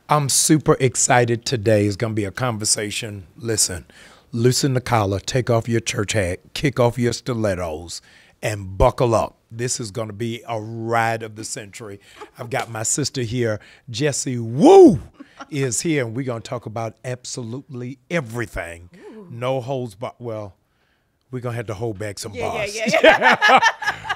I'm super excited today. It's going to be a conversation. Listen, loosen the collar, take off your church hat, kick off your stilettos, and buckle up. This is going to be a ride of the century. I've got my sister here, Jessie Woo, is here, and we're going to talk about absolutely everything. Ooh. No holds barred. Well, we're going to have to hold back some bars. Yeah.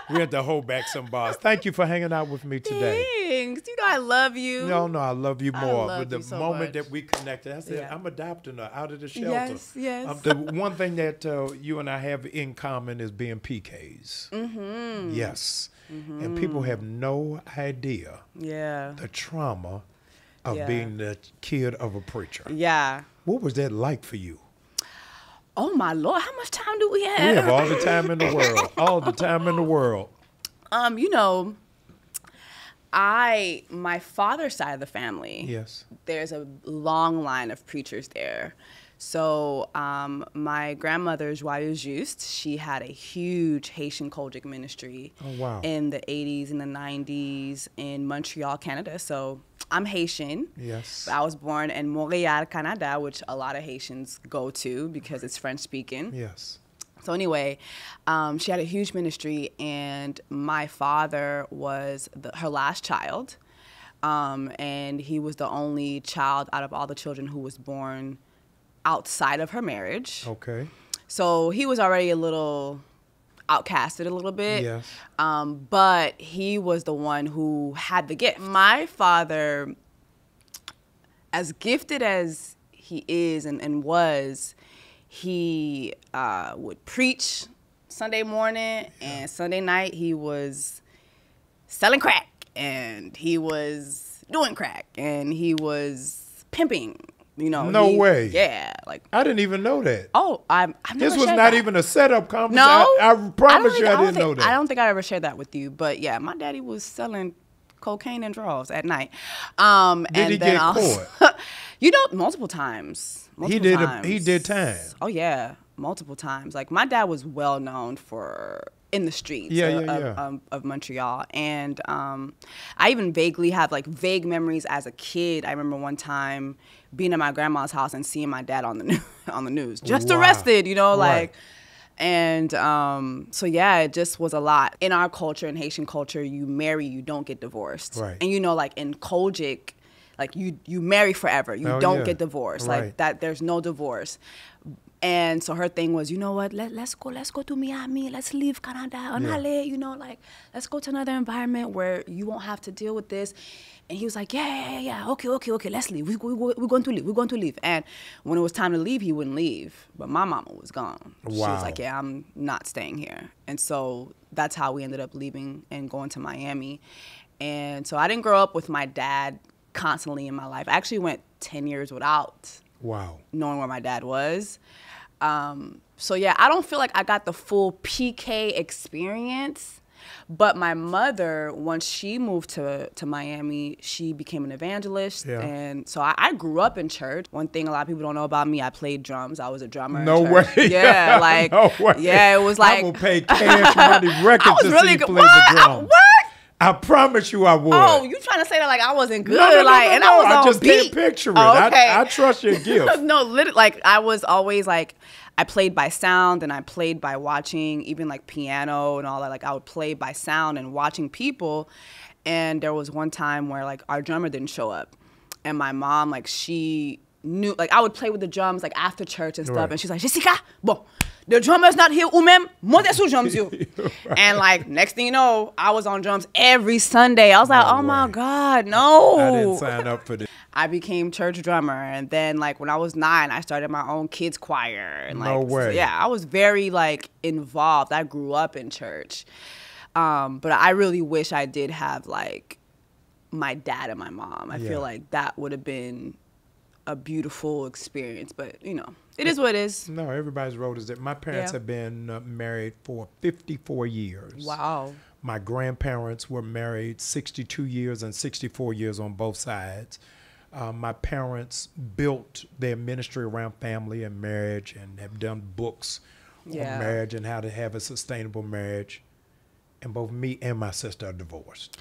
We have to hold back some bars. Thank you for hanging out with me today. Thanks. You know I love you. No, I love you more. But the so moment much. that we connected, I said, I'm adopting her out of the shelter. Yes. The one thing that you and I have in common is being PKs. Mm-hmm. Yes. Mm-hmm. And people have no idea the trauma of being the kid of a preacher. Yeah. What was that like for you? Oh, my Lord. How much time do we have? We have all the time in the world. All the time in the world. My father's side of the family. Yes. There's a long line of preachers there. So my grandmother, Joyeuse Juste, she had a huge Haitian Kojic ministry in the 80s and the 90s in Montreal, Canada. So I'm Haitian. Yes. I was born in Montreal, Canada, which a lot of Haitians go to because it's French speaking. Yes. So anyway, she had a huge ministry, and my father was her last child, and he was the only child out of all the children who was born outside of her marriage. Okay. So he was already a little outcasted a little bit. Yes. But he was the one who had the gift. My father, as gifted as he is and was, he would preach Sunday morning, and Sunday night he was selling crack, and he was doing crack, and he was pimping. No way. Yeah, like I didn't even know that. Oh, I've never This was shared not that. even a setup conversation. No, I promise you, I didn't know that. I don't think I ever shared that with you, but yeah, my daddy was selling cocaine and draws at night. Did he get caught? Multiple times. He did time. Oh yeah, multiple times. Like my dad was well known for in the streets of Montreal, and I even vaguely have like vague memories as a kid. I remember one time being at my grandma's house and seeing my dad on the news, just arrested. Right. And so yeah, it just was a lot. In our culture, in Haitian culture, you marry, you don't get divorced. Right. And like in Kojic, like you marry forever. You don't get divorced. Right. Like that, there's no divorce. And so her thing was, you know what, let's go to Miami, let's leave Canada, let's go to another environment where you won't have to deal with this. And he was like, yeah, okay, let's leave. We're going to leave. And when it was time to leave, he wouldn't leave. But my mama was gone. Wow. She was like, yeah, I'm not staying here. And so that's how we ended up leaving and going to Miami. And so I didn't grow up with my dad constantly in my life. I actually went 10 years without knowing where my dad was. So yeah, I don't feel like I got the full PK experience, but my mother, once she moved to Miami, she became an evangelist. Yeah. And so I grew up in church. One thing a lot of people don't know about me, I played drums. I was a drummer. No in church. way. Yeah, like, no way. Yeah, it was like. I will pay cash money records to see you play the drums. What? I promise you I would. Oh, you trying to say that like I wasn't good? No, and I was on I just beat. can't picture it. Oh, okay. I trust your gift. No, literally, like I was always like, I played by sound and I played by watching, even like piano and all that. Like I would play by sound and watching people. And there was one time where like our drummer didn't show up, and my mom, like she knew, like I would play with the drums like after church and stuff, and she's like, Jessica, bon, the drummer's not here, ou même, montez sur drums you. And like next thing you know, I was on drums every Sunday. I was like, oh my God, no. I didn't sign up for this. I became church drummer, and then like when I was 9, I started my own kids choir. And, No way. So, yeah, I was very like involved. I grew up in church, but I really wish I did have like my dad and my mom. I feel like that would have been a beautiful experience, but it is what it is. No, everybody's road is that. My parents have been married for 54 years. Wow. My grandparents were married 62 years and 64 years on both sides. My parents built their ministry around family and marriage and have done books on marriage and how to have a sustainable marriage. And both me and my sister are divorced.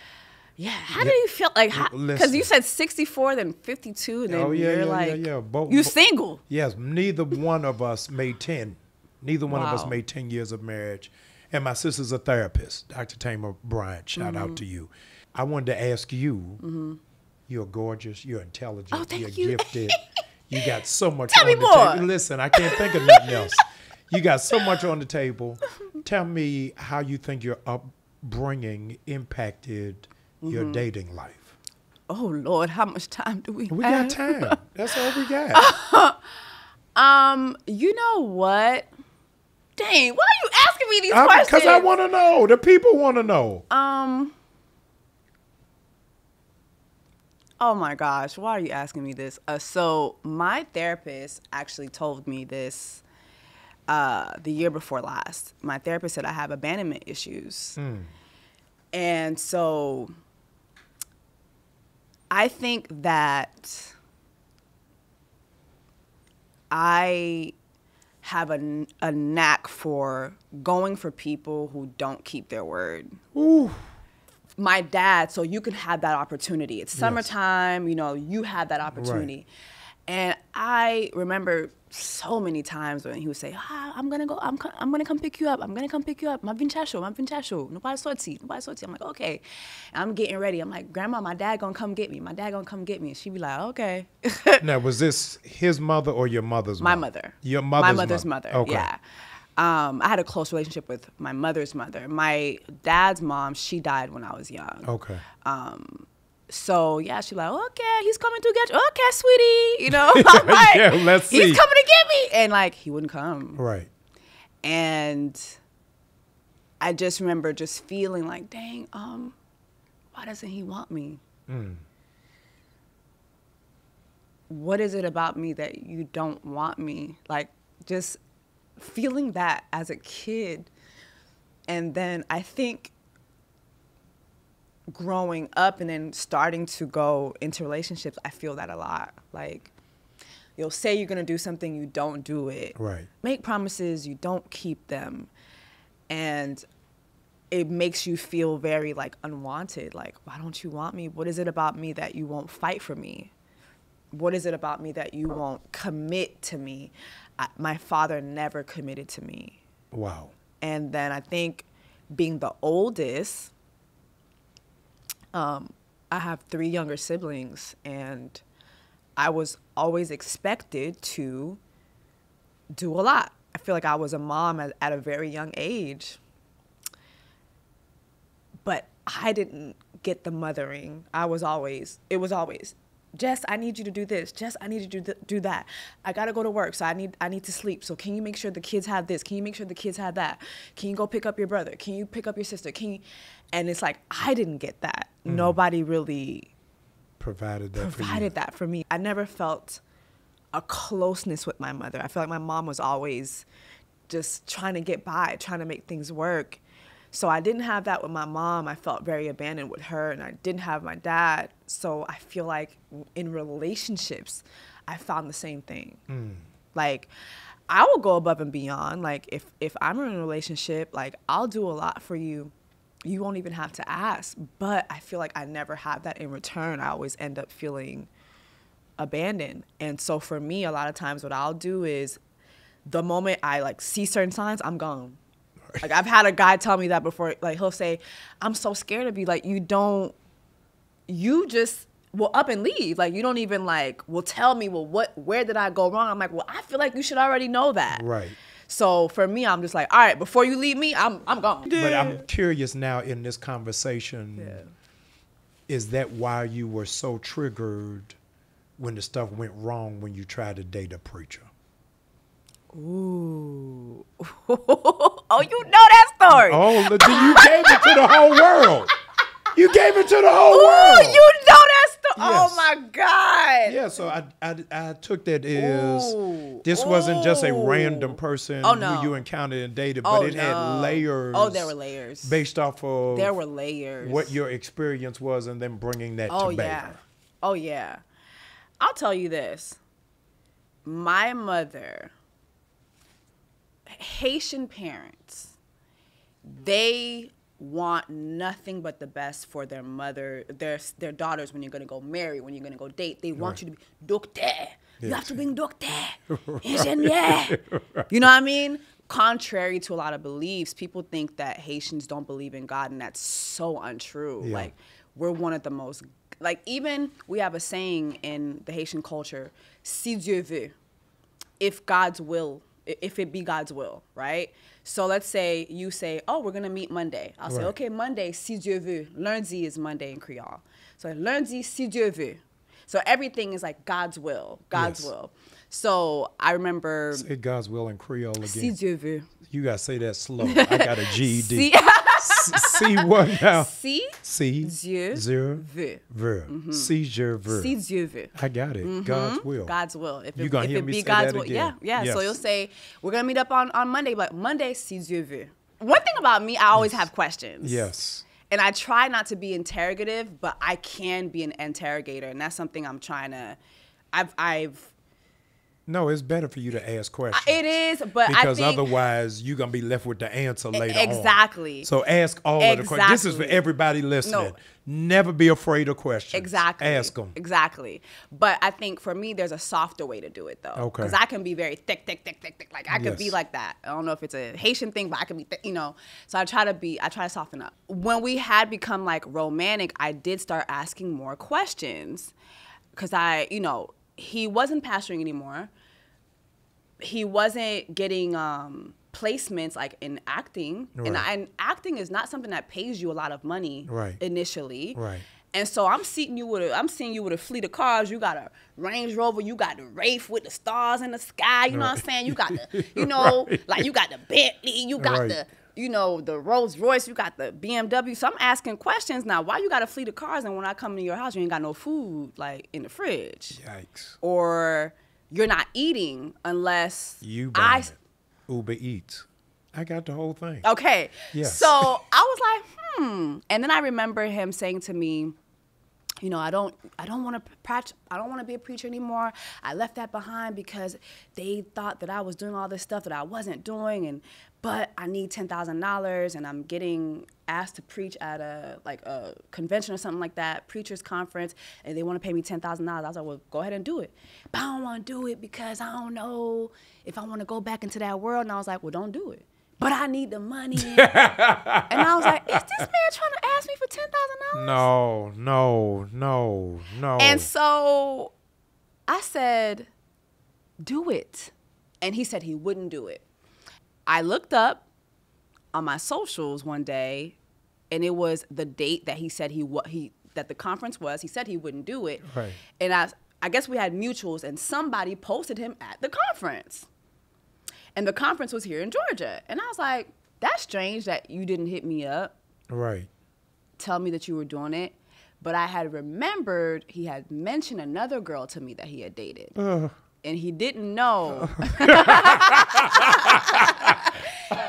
Yeah, how do you feel like? Because you said 64, then 52, and then you're like, you single. Yes, neither one of us made 10. Neither one of us Wow. made 10 years of marriage. And my sister's a therapist, Dr. Jamal Bryant. Shout out to you. I wanted to ask you, you're gorgeous, you're intelligent, thank you're you. gifted. You got so much Tell on me the more. table. Listen, I can't think of nothing else. You got so much on the table. Tell me how you think your upbringing impacted your dating life. Oh Lord, how much time do we have? We got time. That's all we got. You know what? Dang, why are you asking me these questions? Because I want to know. The people want to know. Oh my gosh, why are you asking me this? So my therapist actually told me this the year before last. My therapist said I have abandonment issues. And so I think that I have a knack for going for people who don't keep their word. Ooh. My dad, so you can have that opportunity. It's summertime, you know, you have that opportunity. Right. And I remember so many times when he would say, I'm gonna come pick you up. I'm gonna come pick you up. Ma vinchasho. Nobody sorti. I'm like, okay. And I'm getting ready. I'm like, Grandma, my dad gonna come get me. And she'd be like, okay. Now, was this his mother or your mother's mother? My mother. Your mother's My mother's mother. Okay. Yeah. I had a close relationship with my mother's mother. My dad's mom, she died when I was young. Okay. So yeah, she's like, okay, he's coming to get you. Okay, sweetie. You know, I'm like, Yeah, let's see. He's coming to get me. And like, he wouldn't come. Right. And I just remember just feeling like, dang, why doesn't he want me? What is it about me that you don't want me? Like, just feeling that as a kid. And then I think growing up and then starting to go into relationships, I feel that a lot. Like, you'll say you're going to do something, you don't do it. Right. Make promises, you don't keep them. And it makes you feel very, like, unwanted. Like, why don't you want me? What is it about me that you won't fight for me? What is it about me that you won't commit to me? My father never committed to me. Wow. And then I think being the oldest, I have 3 younger siblings, and I was always expected to do a lot. I feel like I was a mom at a very young age, but I didn't get the mothering. It was always, Jess, I need you to do this. Jess, I need you to do that. I gotta go to work, so I need to sleep. So can you make sure the kids have this? Can you make sure the kids have that? Can you go pick up your brother? Can you pick up your sister? And it's like, I didn't get that. Nobody really provided that for me. I never felt a closeness with my mother. I feel like my mom was always just trying to get by, trying to make things work. So I didn't have that with my mom. I felt very abandoned with her, and I didn't have my dad. So I feel like in relationships, I found the same thing. Like, I will go above and beyond. Like, if I'm in a relationship, like, I'll do a lot for you. You won't even have to ask. But I feel like I never have that in return. I always end up feeling abandoned. And so for me, a lot of times what I'll do is the moment I, like, see certain signs, I'm gone. Like, I've had a guy tell me that before. Like, he'll say, I'm so scared of you. Like, you just will up and leave. Like, you don't even, like, will tell me, well, where did I go wrong? I'm like, well, I feel like you should already know that. Right. So for me, I'm just like, all right, before you leave me, I'm gone. But I'm curious now in this conversation, is that why you were so triggered when the stuff went wrong when you tried to date a preacher? Ooh. Oh, you know that story. Oh, you gave it to the whole world. You gave it to the whole world. Oh, you know that story. Yes. Oh, my God. Yeah, so I took that as this wasn't just a random person who you encountered and dated, but it had layers. Oh, there were layers. Based off of there were layers. What your experience was and then bringing that to bear. Oh, yeah. I'll tell you this. My mother, Haitian parents, they want nothing but the best for their mother, their daughters when you're going to go marry, when you're going to go date. They want you to be doctor. You have to bring doctor. Ingenieur. You know what I mean? Contrary to a lot of beliefs, people think that Haitians don't believe in God, and that's so untrue. Yeah. Like, we're one of the most, like, even we have a saying in the Haitian culture, si Dieu veut, if God's will, if it be God's will, right? So let's say you say, oh, we're going to meet Monday. I'll say, okay, Monday, si Dieu veut. Lundi is Monday in Creole. So lundi, si Dieu veut. So everything is like God's will, God's will. So I remember. Say God's will in Creole again. Si Dieu veut. You got to say that slow. I got a GED. See what now? Si Dieu veut. Si Dieu veut. Si Dieu veut. I got it. God's will. God's will. If you going to hear me say God's that will, again. Yeah. Yes. So you'll say, we're going to meet up on Monday, but Monday, si Dieu veut. One thing about me, I always have questions. Yes. And I try not to be interrogative, but I can be an interrogator. And that's something I'm trying to, No, it's better for you to ask questions. It is, but because I think, otherwise you're going to be left with the answer later on. Exactly. So ask all of the questions. This is for everybody listening. No. Never be afraid of questions. Exactly. Ask them. Exactly. But I think for me, there's a softer way to do it, though. Okay. Because I can be very thick. Like, I could be like that. I don't know if it's a Haitian thing, but I can be thick, So I try to soften up. When we had become, like, romantic, I did start asking more questions. Because he wasn't pastoring anymore. He wasn't getting placements like in acting, and acting is not something that pays you a lot of money initially. Right. And so I'm seeing you with a fleet of cars. You got a Range Rover. You got the Wraith with the stars in the sky. You know what I'm saying? You got the, like you got the Bentley. You got the, the Rolls Royce. You got the BMW. So I'm asking questions now. Why you got a fleet of cars, and when I come to your house, you ain't got no food like in the fridge? Yikes. Or you're not eating unless you buy it. Uber Eats. I got the whole thing. Okay. Yes. So I was like, And then I remember him saying to me, I don't want to be a preacher anymore. I left that behind because they thought that I was doing all this stuff that I wasn't doing, but I need $10,000 and I'm getting asked to preach at a convention or something like that, preachers conference, and they want to pay me $10,000. I was like, well, go ahead and do it. But I don't want to do it because I don't know if I want to go back into that world. And I was like, well, don't do it. But I need the money. And I was like, is this man trying to ask me for $10,000? No. And so I said, do it. And he said he wouldn't do it. I looked up on my socials one day, and it was the date that he said that the conference was. He said he wouldn't do it. Right. And I guess we had mutuals, and somebody posted him at the conference. And the conference was here in Georgia. And I was like, that's strange that you didn't hit me up. Right. Tell me that you were doing it. But I had remembered he had mentioned another girl to me that he had dated. And he didn't know.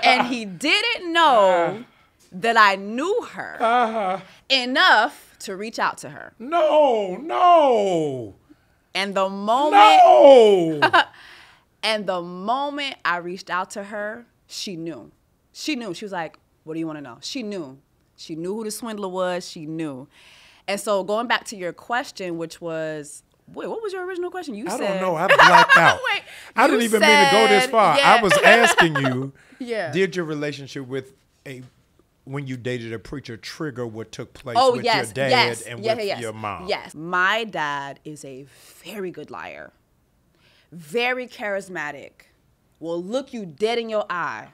And he didn't know that I knew her enough to reach out to her. No. And the moment... And the moment I reached out to her, she knew. She knew. She was like, what do you want to know? She knew. She knew who the swindler was. She knew. And so going back to your question, which was, wait, what was your original question? You said... I don't know. I blacked out. Wait, I didn't even mean to go this far. Yeah. I was asking you, did your relationship when you dated a preacher trigger what took place with your dad and with your mom? Yes. My dad is a very good liar. Very charismatic, will look you dead in your eye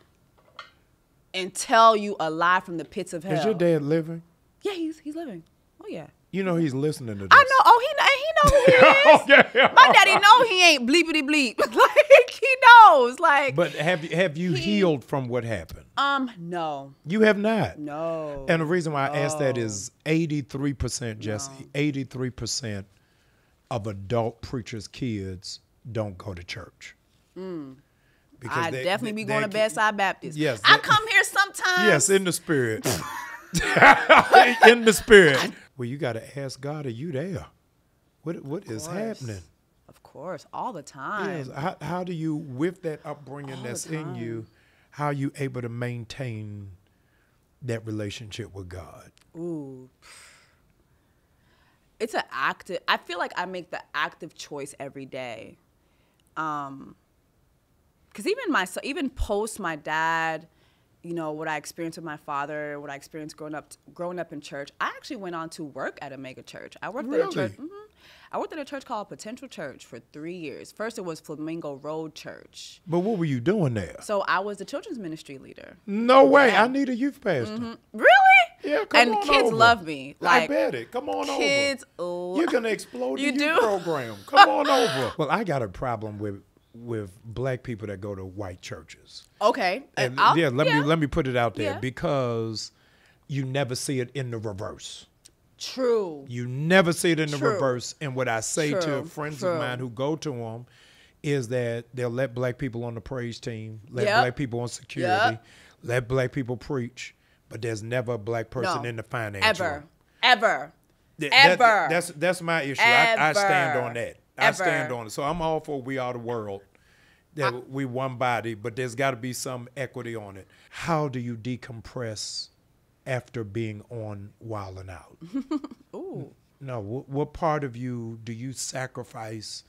and tell you a lie from the pits of hell. Is your dad living? Yeah, he's living. Oh, yeah. You know he's listening to this. I know. Oh, he know who he is. Okay. My daddy know he ain't bleepity bleep. Like, he knows. Like. But have you healed from what happened? No. You have not? No. And the reason why I asked that is 83%, Jessie, 83% of adult preachers' kids don't go to church. I definitely be going to Bedside Baptist. Yes. I come here sometimes. Yes, in the spirit. In the spirit. Well, you got to ask God, are you there? What is happening? Of course, all the time. Yes. How do you, with that upbringing that's in you, how are you able to maintain that relationship with God? Ooh. It's an active, I feel like I make the active choice every day. Because even post my dad, you know, what I experienced with my father, what I experienced growing up in church, I actually went on to work at a mega church. I worked at a church. I worked at a church called Potential Church for 3 years. First, it was Flamingo Road Church. But what were you doing there? So I was the children's ministry leader. No way. Yeah. I need a youth pastor. Really? Yeah, come on And kids over. love me. Like, I bet it. Come on kids over. You're going to explode You the do? youth program. Come on over. Well, I got a problem with black people that go to white churches. Okay. And let me put it out there because you never see it in the reverse. True. You never see it in the True. reverse. And what I say to True. friends True. of mine who go to them is that they'll let black people on the praise team, let Yep. black people on security, Yep. let black people preach, but there's never a black person in the finance room. Ever. That's my issue. I stand on that. I stand on it. So I'm all for we are the world, that we one body, but there's got to be some equity on it. How do you decompress after being on Wild 'N Out? Ooh. No, what part of you do you sacrifice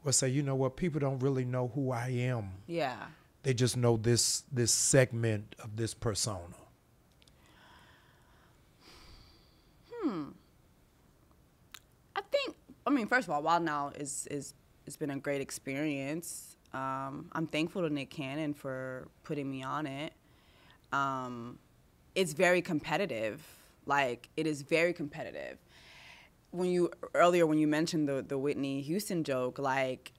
or say, you know what, people don't really know who I am. Yeah. They just know this segment of this persona. I mean, first of all, Wild 'N Out it's been a great experience. I'm thankful to Nick Cannon for putting me on it. It's very competitive. Like, it is very competitive. When you mentioned the Whitney Houston joke, like,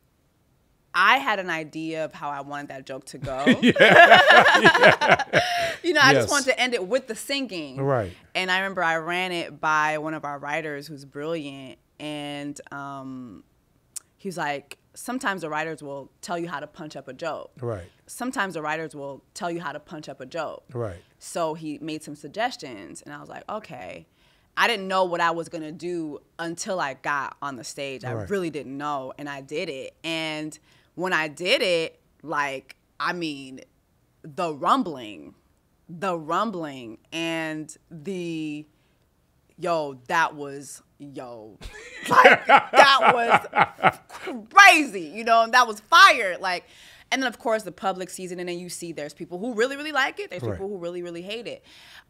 I had an idea of how I wanted that joke to go. You know, I just wanted to end it with the singing. Right. And I remember I ran it by one of our writers who's brilliant. And he was like, sometimes the writers will tell you how to punch up a joke. Right. Sometimes the writers will tell you how to punch up a joke. Right. So he made some suggestions. And I was like, okay. I didn't know what I was going to do until I got on the stage. I really didn't know. And I did it. And when I did it, like, I mean, the rumbling and that was crazy, you know, and that was fire. Like, and then of course the public sees it, and then you see there's people who really, really like it. There's people who really, really hate it.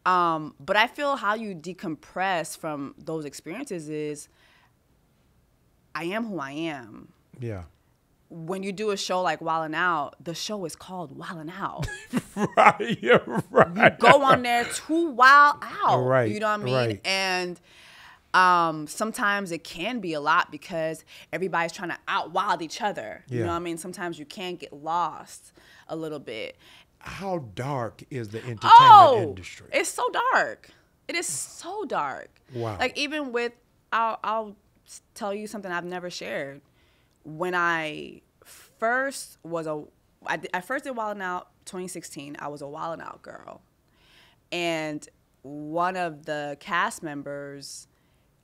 But I feel how you decompress from those experiences is I am who I am. Yeah. When you do a show like Wild 'N Out, the show is called Wild 'N Out. Right, you're right. You go on there to wild out. Right. You know what I mean? Right. And sometimes it can be a lot because everybody's trying to out-wild each other. You know what I mean? Sometimes you can get lost a little bit. How dark is the entertainment industry? It's so dark. It is so dark. Wow. Like, even with, I'll tell you something I've never shared. When I first I first did Wild 'N Out 2016, I was a Wild 'N Out girl. And one of the cast members,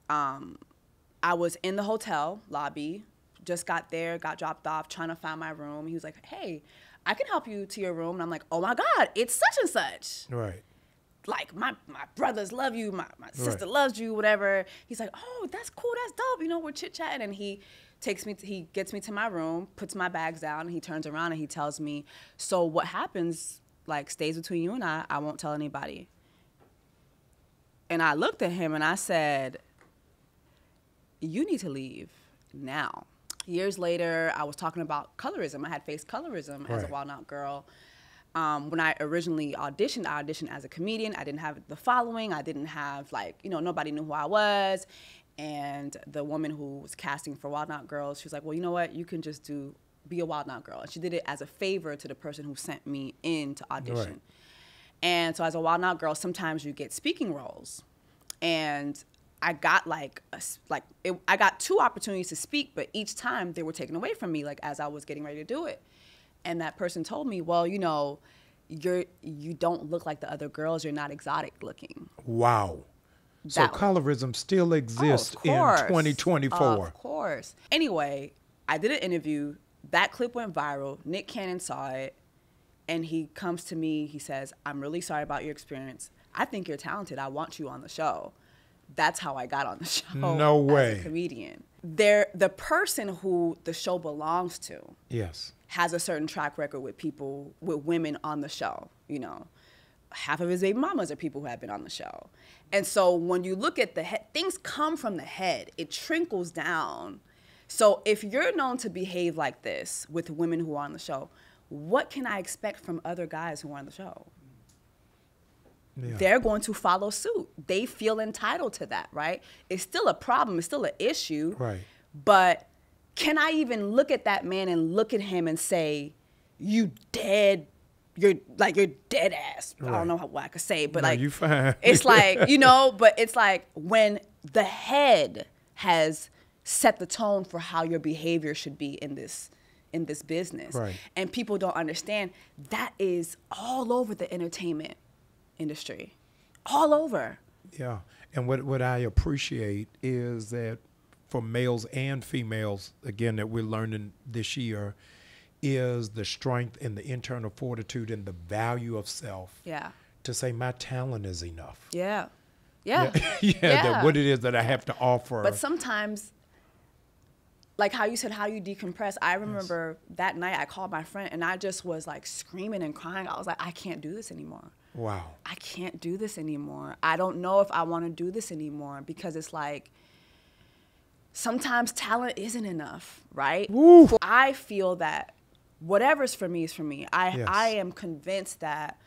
I was in the hotel lobby, just got there, got dropped off, trying to find my room. He was like, hey, I can help you to your room. And I'm like, oh my God, it's such and such. Right. Like, my brothers love you, my sister loves you, whatever. He's like, oh, that's cool, that's dope. You know, we're chit-chatting. And he gets me to my room, puts my bags down, and he turns around and he tells me, so what happens, like, stays between you and I won't tell anybody. And I looked at him and I said, you need to leave now. Years later, I was talking about colorism. I had faced colorism as a Wild 'N Out girl. When I originally auditioned, I auditioned as a comedian. I didn't have the following. I didn't have, like, you know, nobody knew who I was. And the woman who was casting for Wild 'N Out girls, she was like, well, you know what? You can just be a Wild 'N Out girl. And she did it as a favor to the person who sent me in to audition. Right. And so as a Wild 'N Out girl, sometimes you get speaking roles. And I got I got 2 opportunities to speak, but each time they were taken away from me, like, as I was getting ready to do it. And that person told me, well, you know, you don't look like the other girls. You're not exotic looking. Wow. So colorism still exists in 2024. Of course. Anyway, I did an interview. That clip went viral. Nick Cannon saw it. And he comes to me. He says, I'm really sorry about your experience. I think you're talented. I want you on the show. That's how I got on the show. No way. As a comedian. The person who the show belongs to. Yes. Has a certain track record with women on the show. You know, half of his baby mamas are people who have been on the show. And so when you look at the head, things come from the head. It trickles down. So if you're known to behave like this with women who are on the show, what can I expect from other guys who are on the show? Yeah. They're going to follow suit. They feel entitled to that, right? It's still a problem. It's still an issue. Right. But can I even look at that man and look at him and say, you're dead ass. Right. I don't know what I could say, but you fine. It's like, you know, but it's like when the head has set the tone for how your behavior should be in this business. Right. And people don't understand that is all over the entertainment industry. All over. Yeah. And what I appreciate is that for males and females, again, that we're learning this year, is the strength and the internal fortitude and the value of self. Yeah. To say my talent is enough. Yeah. Yeah. That what it is that I have to offer. But sometimes, like how you said, how you decompress. I remember that night I called my friend and I just was like screaming and crying. I was like, I can't do this anymore. Wow. I can't do this anymore. I don't know if I want to do this anymore because it's like, sometimes talent isn't enough, right? Woo. I feel that whatever's for me is for me. I am convinced that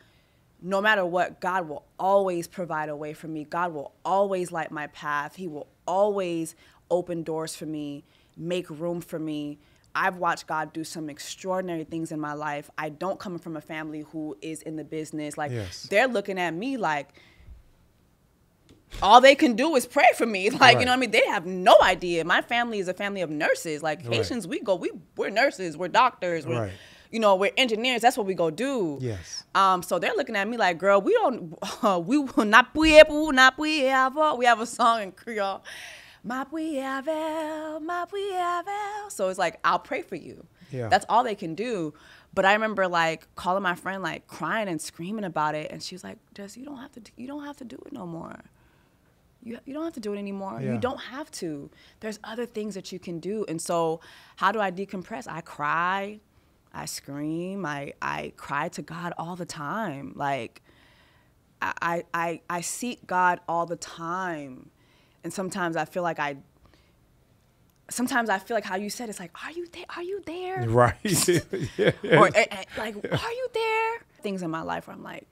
no matter what, God will always provide a way for me. God will always light my path. He will always open doors for me, make room for me. I've watched God do some extraordinary things in my life. I don't come from a family who is in the business. Like, they're looking at me like, all they can do is pray for me. Like, right. You know what I mean? They have no idea. My family is a family of nurses. Like, Haitians, we're nurses, we're doctors, we're, you know, we're engineers. That's what we go do. Yes. So they're looking at me like, girl, we will not prier pour, not prier avant. We have a song in Creole. Ma prier avec, ma prier avec. So it's like, I'll pray for you. Yeah. That's all they can do. But I remember like calling my friend, like crying and screaming about it. And she was like, Jess, you don't have to do it no more. You don't have to do it anymore. Yeah. You don't have to. There's other things that you can do. And so how do I decompress? I cry. I scream. I cry to God all the time. Like, I seek God all the time. And sometimes I feel like how you said, it's like, are you there? Right. Yeah. Or like, are you there? Things in my life where I'm like,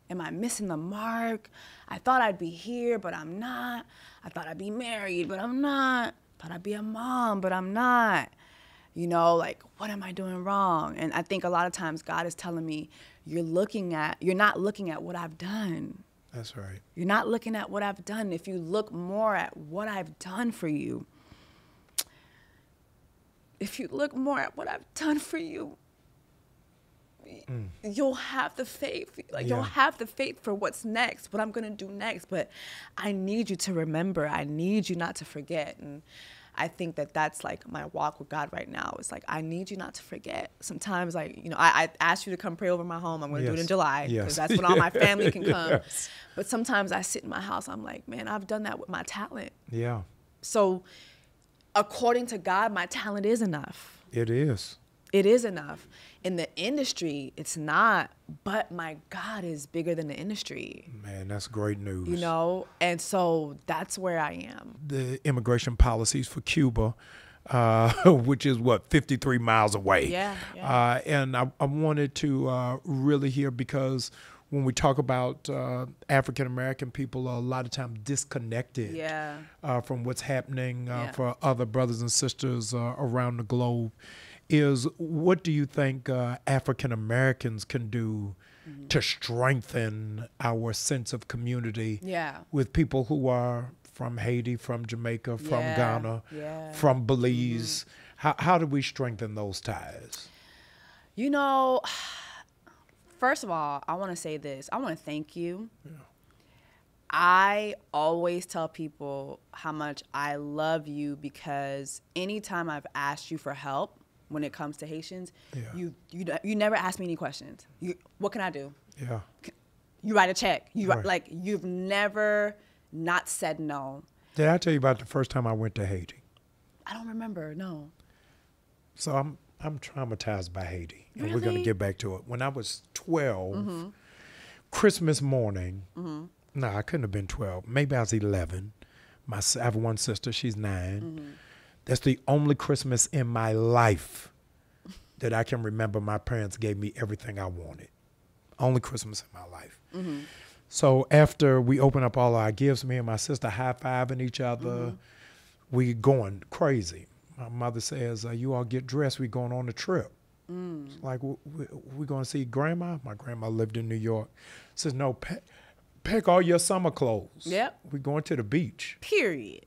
am I missing the mark? I thought I'd be here, but I'm not. I thought I'd be married, but I'm not. I thought I'd be a mom, but I'm not. You know, like, what am I doing wrong? And I think a lot of times God is telling me, you're not looking at what I've done. That's right. You're not looking at what I've done. If you look more at what I've done for you, you'll have the faith. You'll have the faith for what's next, what I'm going to do next. But I need you to remember. I need you not to forget. And I think that that's like my walk with God right now. It's like, I need you not to forget. Sometimes, like, you know, I asked you to come pray over my home. I'm going to do it in July because that's when all my family can come. Yes. But sometimes I sit in my house. I'm like, man, I've done that with my talent. Yeah. So according to God, my talent is enough. It is. It is enough. In the industry, it's not, but my God is bigger than the industry. Man, that's great news. You know, and so that's where I am. The immigration policies for Cuba, which is 53 miles away. Yeah. And I wanted to really hear, because when we talk about African-American people are a lot of times disconnected from what's happening for other brothers and sisters around the globe. What do you think African-Americans can do to strengthen our sense of community with people who are from Haiti, from Jamaica, from Ghana, from Belize? How do we strengthen those ties? You know, first of all, I want to say this. I want to thank you. Yeah. I always tell people how much I love you, because anytime I've asked you for help, when it comes to Haitians, you never ask me any questions. What can I do? Yeah. You write a check. Right. Like, you've never not said no. Did I tell you about the first time I went to Haiti? I don't remember. No. So I'm traumatized by Haiti, and we're going Really? to get back to it. When I was 12, Christmas morning, no, I couldn't have been 12. Maybe I was 11. I have one sister. She's 9. That's the only Christmas in my life that I can remember my parents gave me everything I wanted. Only Christmas in my life. So after we open up all our gifts, me and my sister high-fiving each other, we going crazy. My mother says, you all get dressed, we going on a trip. It's like, we going to see Grandma? My grandma lived in New York. Says, no, pack all your summer clothes. Yep. We going to the beach. Period.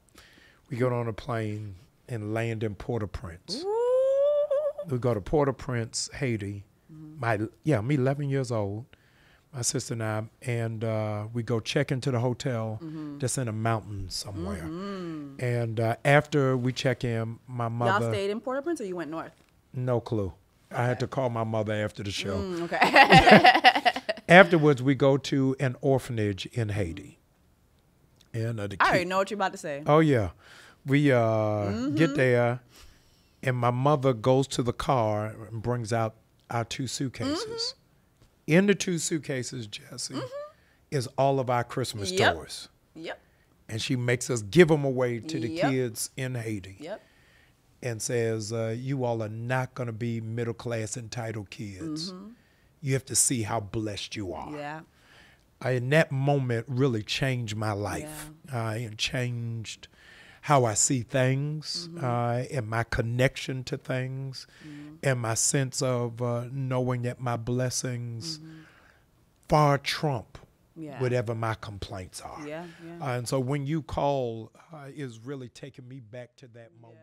We get on a plane and land in Port-au-Prince. Ooh. We go to Port-au-Prince, Haiti. I'm 11 years old, my sister and I, and we go check into the hotel that's in a mountain somewhere. And after we check in, my mother... Y'all stayed in Port-au-Prince or you went north? No clue. I had to call my mother after the show. Okay. Afterwards, we go to an orphanage in Haiti. And I already know what you're about to say. Oh, yeah. We get there, and my mother goes to the car and brings out our 2 suitcases. In the 2 suitcases, Jessie, is all of our Christmas toys. Yep. And she makes us give them away to the Yep. kids in Haiti. Yep. And says, you all are not going to be middle-class entitled kids. You have to see how blessed you are. Yeah. In that moment really changed my life. It changed how I see things, and my connection to things, and my sense of knowing that my blessings far trump whatever my complaints are. Yeah. And so when you call, is really taking me back to that moment.